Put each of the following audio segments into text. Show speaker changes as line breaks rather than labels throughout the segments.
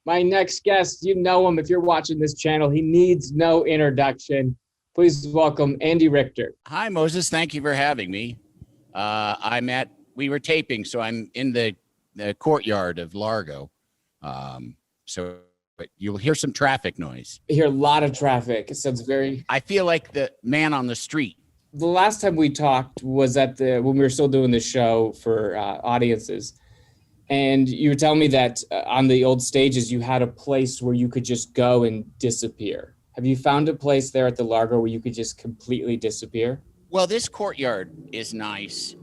My next guest, you know him if you're watching this channel. He needs no introduction. Please welcome Andy Richter.
Hi, Moses. Thank you for having me. We were taping, so I'm in the courtyard of Largo. But you'll hear some traffic noise.
I hear a lot of traffic. It sounds very...
I feel like the man on the street.
The last time we talked was when we were still doing the show for audiences. And you were telling me that on the old stages, you had a place where you could just go and disappear. Have you found a place there at the Largo where you could just completely disappear?
Well, this courtyard is nice.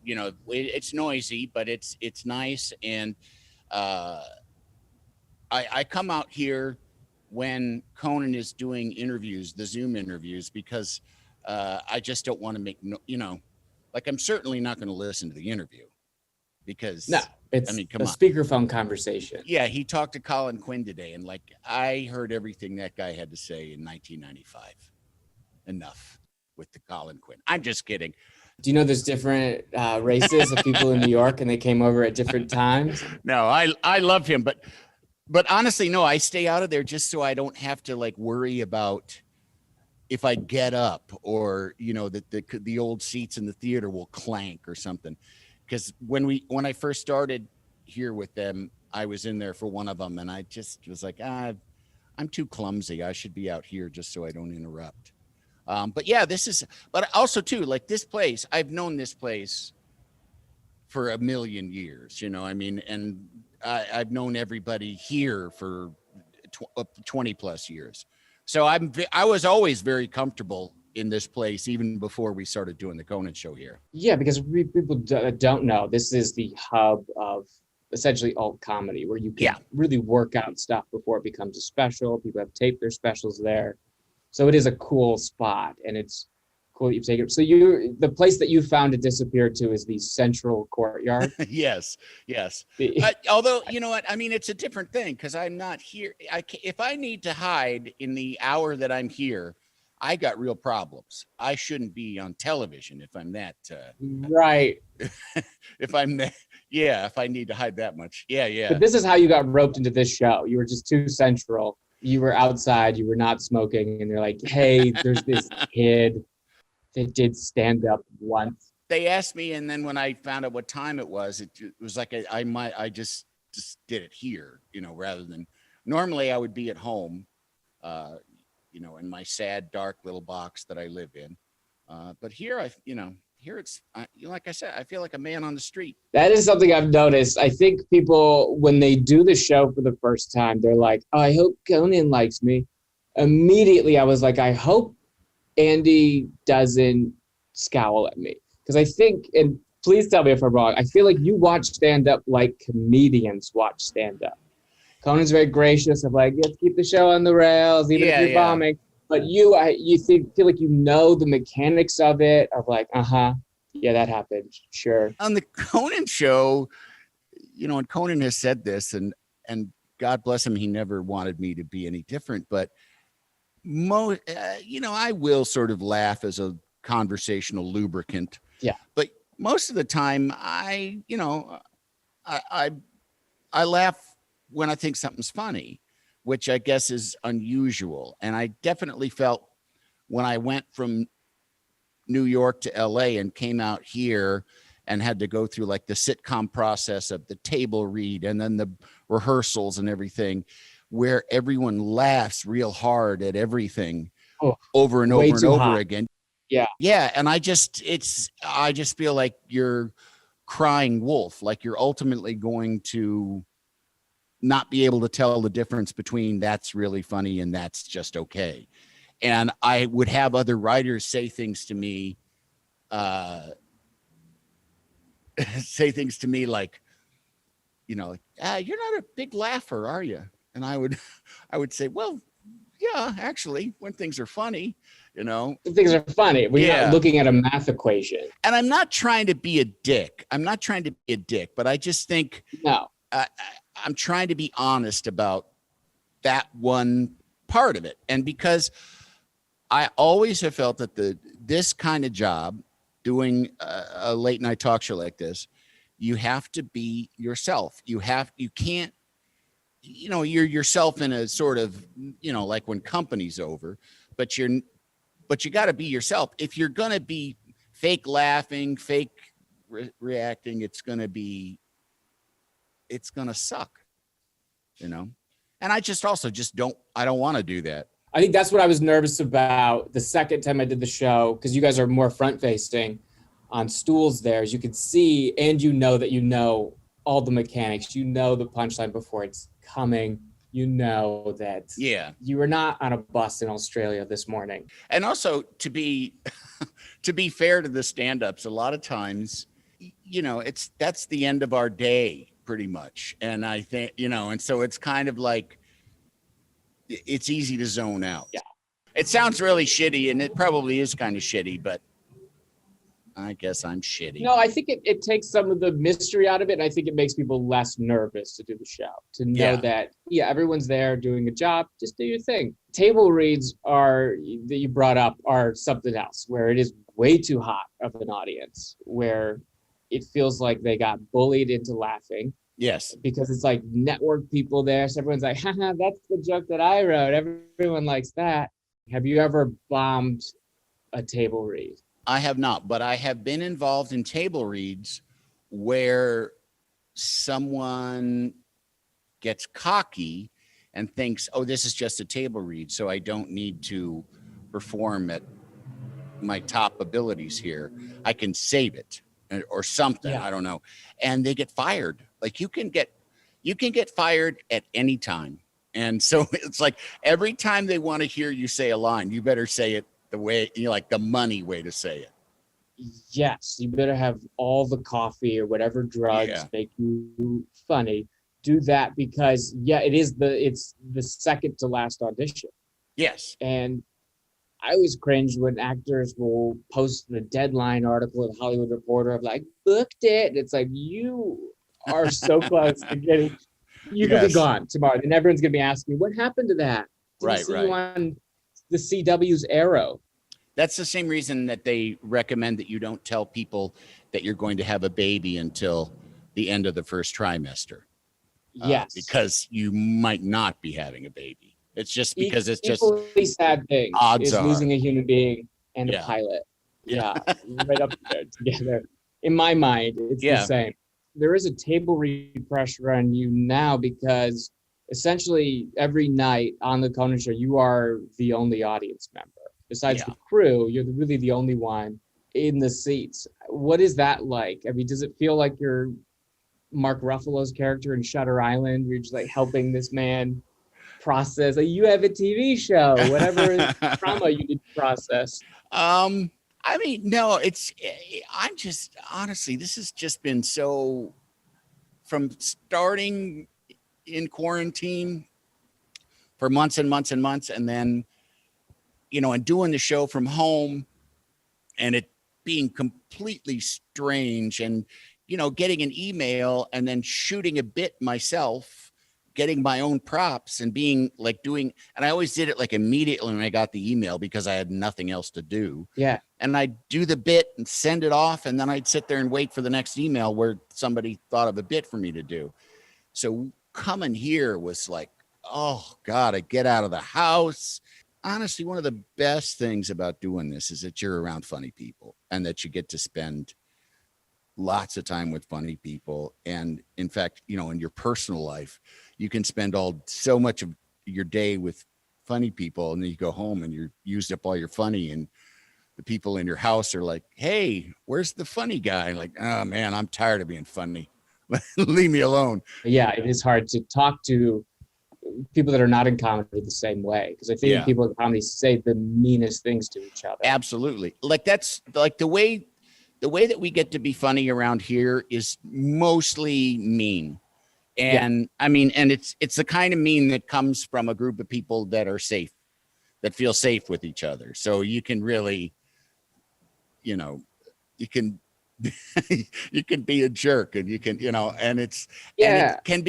It's noisy, but it's nice. And I come out here when Conan is doing interviews, the Zoom interviews, because I just don't want to make, I'm certainly not going to listen to the interview because
it's a speakerphone conversation.
Yeah. He talked to Colin Quinn today and I heard everything that guy had to say in 1995. Enough with the Colin Quinn. I'm just kidding.
Do you know there's different races of people in New York and they came over at different times?
No, I love him, but honestly, no, I stay out of there just so I don't have to worry about if I get up or, that the old seats in the theater will clank or something. Because when I first started here with them, I was in there for one of them and I just was like, I'm too clumsy. I should be out here just so I don't interrupt. But also too, this place, I've known this place for a million years, and I've known everybody here for 20 plus years. So I was always very comfortable in this place, even before we started doing the Conan show here.
Yeah, because people don't know, this is the hub of essentially alt comedy where you can really work out stuff before it becomes a special. People have taped their specials there. So it is a cool spot and it's cool that you've taken it. So the place that you found to disappear to is the central courtyard.
Yes. Although, you know what? I mean, it's a different thing because I'm not here. If I need to hide in the hour that I'm here, I got real problems. I shouldn't be on television if I'm that.
Right.
If I'm that, if I need to hide that much. Yeah.
But this is how you got roped into this show. You were just too central. You were outside, you were not smoking, and they're like, hey, there's this kid that did stand up once.
They asked me, and then when I found out what time it was like I just did it here, rather than normally I would be at home, in my sad, dark little box that I live in. But here, here it's like I said, I feel like a man on the street.
That is something I've noticed. I think people, when they do the show for the first time, they're like, oh, I hope Conan likes me. Immediately, I was like, I hope Andy doesn't scowl at me. Because I think, and please tell me if I'm wrong, I feel like you watch stand-up like comedians watch stand-up. Conan's very gracious of let's keep the show on the rails, even if you're bombing. But you feel like you know the mechanics of it, of yeah, that happened, sure.
On the Conan show, and Conan has said this, and God bless him, he never wanted me to be any different. But I will sort of laugh as a conversational lubricant.
Yeah.
But most of the time, I laugh when I think something's funny, which I guess is unusual. And I definitely felt when I went from New York to LA and came out here and had to go through the sitcom process of the table read and then the rehearsals and everything, where everyone laughs real hard at everything over and over and over again.
Yeah.
Yeah. And I just feel like you're crying wolf, like you're ultimately going to not be able to tell the difference between that's really funny and that's just okay. And I would have other writers say things to me like, you're not a big laugher, are you? And I would say, well, yeah, actually, when things are funny,
Things are funny. We're not looking at a math equation.
And I'm not trying to be a dick. But I just think I'm trying to be honest about that one part of it. And because I always have felt that this kind of job, doing a late night talk show like this, you have to be yourself. You can't you're yourself in a sort of, like when company's over, but you got to be yourself. If you're going to be fake laughing, fake reacting, it's going to suck, and I just also don't want to do that.
I think that's what I was nervous about the second time I did the show, because you guys are more front facing on stools there, as you could see, and that all the mechanics, the punchline before it's coming, that you were not on a bus in Australia this morning.
And also to be fair to the stand-ups, a lot of times, that's the end of our day pretty much. And I think, and so it's kind of like, it's easy to zone out.
Yeah.
It sounds really shitty, and it probably is kind of shitty, but I guess I'm shitty.
No, I think it takes some of the mystery out of it, and I think it makes people less nervous to do the show, to know that, everyone's there doing a job, just do your thing. Table reads that you brought up are something else, where it is way too hot of an audience, where it feels like they got bullied into laughing.
Yes.
Because it's like network people there, so everyone's like, haha, that's the joke that I wrote. Everyone likes that. Have you ever bombed a table read?
I have not, but I have been involved in table reads where someone gets cocky and thinks, oh, this is just a table read, so I don't need to perform at my top abilities here. I can save it or something. Yeah. I don't know. And they get fired. Like you can get fired at any time. And so it's like every time they want to hear you say a line, you better say it the way, like the money way to say it.
Yes, you better have all the coffee or whatever drugs make you funny. Do that because it's the second to last audition.
Yes.
And I always cringe when actors will post the deadline article in Hollywood Reporter of like, booked it. And it's like, you are so close to getting, you could be gone tomorrow. And everyone's going to be asking, what happened to that?
Right.
You on the CW's Arrow.
That's the same reason that they recommend that you don't tell people that you're going to have a baby until the end of the first trimester.
Yes.
Because you might not be having a baby. It's just because it's just
equally sad thing.
Odds
is
are
losing a human being and a pilot. Yeah. Right up there together. In my mind, it's the same. There is a table read pressure on you now because essentially every night on the Conan show, you are the only audience member. Besides the crew, you're really the only one in the seats. What is that like? I mean, does it feel like you're Mark Ruffalo's character in Shutter Island? You're just like helping this man process. Like, you have a TV show, whatever trauma you need to process.
I mean, no, I'm just, honestly, this has just been so, from starting in quarantine for months and months and months, and then, and doing the show from home and it being completely strange and, getting an email and then shooting a bit myself, getting my own props and being like and I always did it like immediately when I got the email because I had nothing else to do.
Yeah.
And I'd do the bit and send it off. And then I'd sit there and wait for the next email where somebody thought of a bit for me to do. So coming here was like, oh God, I get out of the house. Honestly, one of the best things about doing this is that you're around funny people and that you get to spend lots of time with funny people. And in fact, in your personal life, you can spend so much of your day with funny people, and then you go home and you're used up all your funny, and the people in your house are like, hey, where's the funny guy? Like, oh man, I'm tired of being funny. Leave me alone.
Yeah, it is hard to talk to people that are not in comedy the same way, because I think people in comedy say the meanest things to each other.
Absolutely. Like that's like the way that we get to be funny around here is mostly mean. And I mean, and it's the kind of mean that comes from a group of people that are safe, that feel safe with each other. So you can really, you can you can be a jerk, and you can, and it's and it can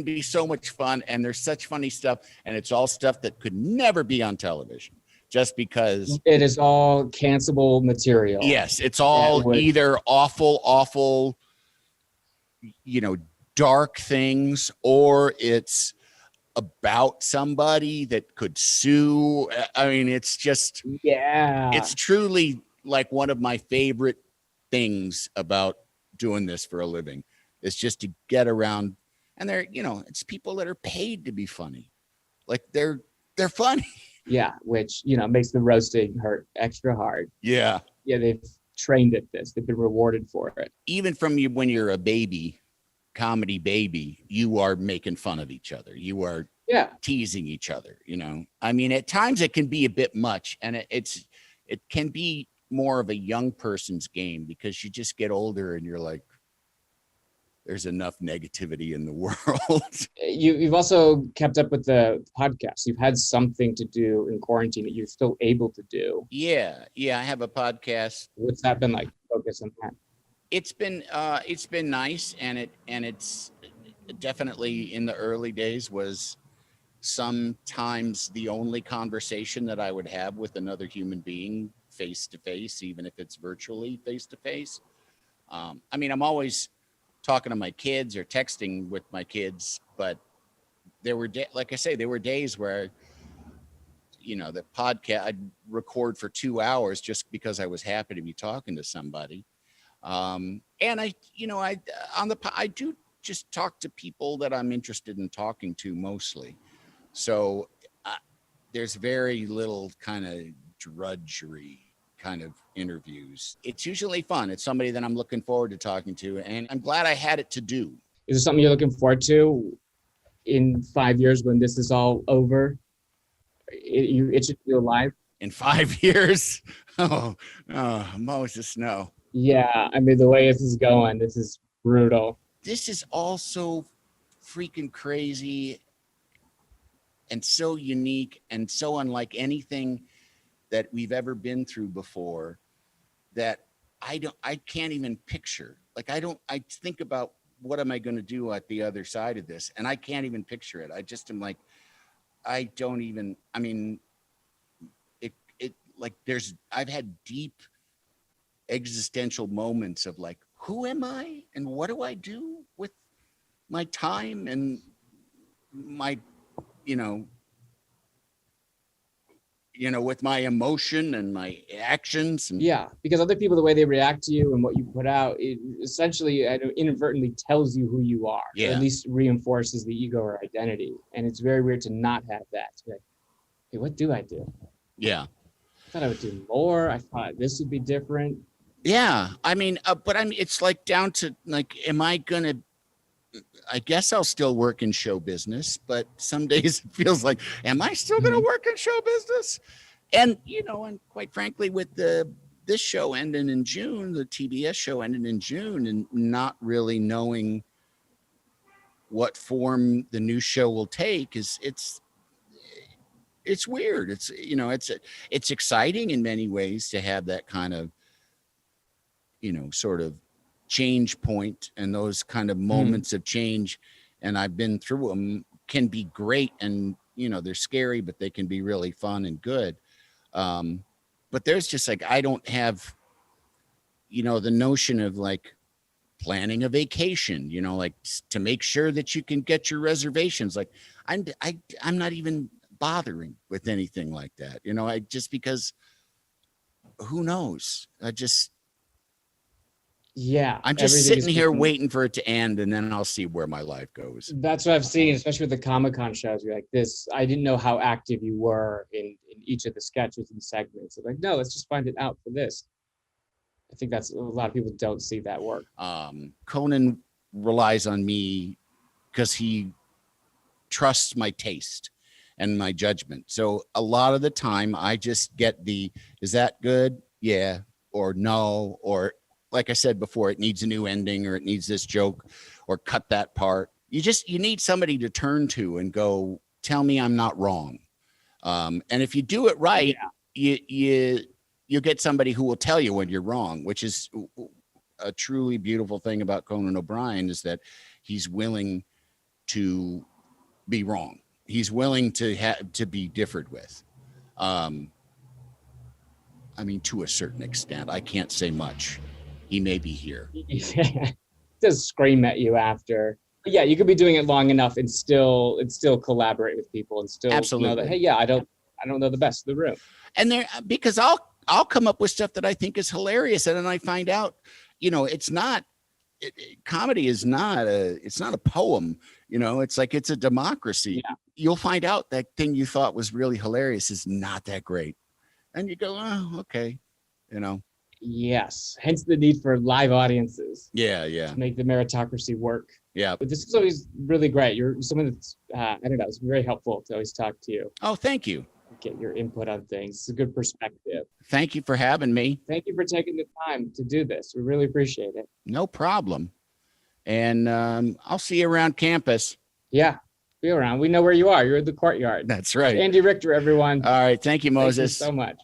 be so much fun, and there's such funny stuff, and it's all stuff that could never be on television just because
it is all cancelable material.
Yes, it's all either awful, dark things, or it's about somebody that could sue. I mean, it's just, it's truly like one of my favorite things about doing this for a living. It's just to get around, and they're, you know, it's people that are paid to be funny. Like they're funny.
Yeah, which, you know, makes the roasting hurt extra hard.
Yeah.
Yeah, they've trained at this. They've been rewarded for it.
Even from you when you're a baby, comedy baby, you are making fun of each other. You are teasing each other, you know. I mean, at times it can be a bit much, and it can be more of a young person's game, because you just get older and you're like, there's enough negativity in the world.
You've also kept up with the podcast. You've had something to do in quarantine that you're still able to do.
Yeah, I have a podcast.
What's that been like? Focus on that.
It's been nice, and it's definitely, in the early days, was sometimes the only conversation that I would have with another human being face to face, even if it's virtually face to face. I mean, I'm always talking to my kids or texting with my kids, but there were like I say, there were days where, you know, the podcast I'd record for 2 hours just because I was happy to be talking to somebody. And I do just talk to people that I'm interested in talking to mostly. So there's very little kind of drudgery kind of interviews. It's usually fun. It's somebody that I'm looking forward to talking to, and I'm glad I had it to do.
Is there something you're looking forward to in 5 years when this is all over? It should feel alive.
In 5 years? Oh, Moses, no.
Yeah, I mean, the way this is going, this is brutal.
This is all so freaking crazy and so unique and so unlike anything that we've ever been through before, that I can't even picture. Like, I think about, what am I going to do at the other side of this? And I can't even picture it. I just am like, I mean, I've had deep existential moments of like, who am I and what do I do with my time and my, with my emotion and my actions. And
yeah, because other people, the way they react to you and what you put out, it essentially inadvertently tells you who you are, or at least reinforces the ego or identity. And it's very weird to not have that. To be like, hey, what do I do?
Yeah.
I thought I would do more. I thought this would be different.
Yeah. I mean, it's like down to like, I guess I'll still work in show business, but some days it feels like, am I still going to work in show business? And, and quite frankly, with this show ending in June, the TBS show ended in June, and not really knowing what form the new show will take, it's weird. It's exciting in many ways to have that kind of, sort of change point, and those kind of moments of change, and I've been through them, can be great, and they're scary, but they can be really fun and good. But there's just like, I don't have the notion of like planning a vacation, like to make sure that you can get your reservations. Like I'm not even bothering with anything like that, I just, because who knows, I'm just sitting here waiting for it to end, and then I'll see where my life goes.
That's what I've seen, especially with the Comic-Con shows. You're like, this, I didn't know how active you were in each of the sketches and segments. I'm like, no, let's just find it out for this. I think that's, a lot of people don't see that work.
Conan relies on me because he trusts my taste and my judgment. So a lot of the time I just get is that good? Yeah. Or no, or like I said before, it needs a new ending, or it needs this joke, or cut that part. You need somebody to turn to and go, tell me I'm not wrong. And if you do it right, you get somebody who will tell you when you're wrong, which is a truly beautiful thing about Conan O'Brien, is that he's willing to be wrong. He's willing to be differed with. I mean, to a certain extent, I can't say much. He may be here.
Just scream at you after. Yeah, you could be doing it long enough and still collaborate with people and still
Absolutely.
know that, hey, yeah, I don't know the best of the room.
And because I'll come up with stuff that I think is hilarious, and then I find out, it's not. Comedy is not a poem. It's like it's a democracy.
Yeah.
You'll find out that thing you thought was really hilarious is not that great, and you go, oh, okay,
Yes. Hence the need for live audiences.
Yeah.
To make the meritocracy work.
Yeah.
But this is always really great. You're someone that's, I don't know, it's very helpful to always talk to you.
Oh, thank you.
Get your input on things. It's a good perspective.
Thank you for having me.
Thank you for taking the time to do this. We really appreciate it.
No problem. And I'll see you around campus.
Yeah. Be around. We know where you are. You're at the Courtyard.
That's right.
Andy Richter, everyone.
All right. Thank you, Moses.
Thank you so much.